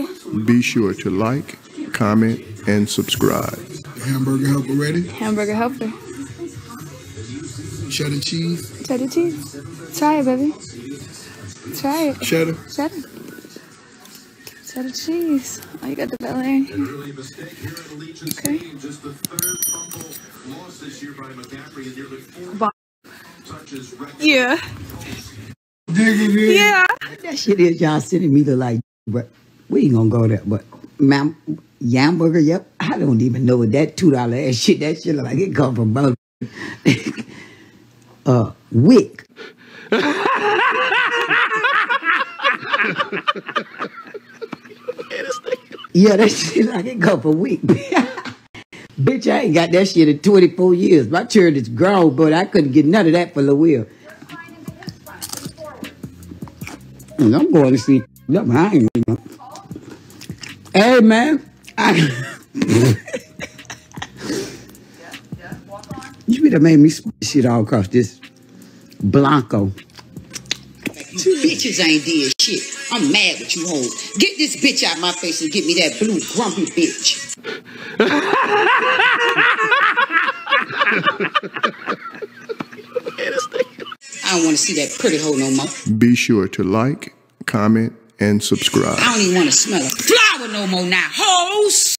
Bye. Be sure to like, comment, and subscribe. The hamburger helper ready? Hamburger helper. Cheddar cheese? Cheddar cheese. Try it, baby. Try it. Cheddar? Cheddar. Cheddar cheese. Oh, you got the Bel Air. Okay. Yeah. Yeah. That shit is y'all sending me to like, but we ain't gonna go there. But Hamburger, yep. I don't even know what that $2 ass shit. That shit look like it come from both. Wick. Yeah, that shit like it come from Wick. Bitch, I ain't got that shit in 24 years. My children is grown, but I couldn't get none of that for Louis. And I'm going to see. No, I ain't. Hey, man. You would have made me shit all across this Blanco. You bitches ain't did shit. I'm mad with you hoes. Get this bitch out my face and get me that blue grumpy bitch. I don't want to see that pretty hoe no more. Be sure to like, comment, and subscribe. I don't even want to smell a flower no more now, hoes.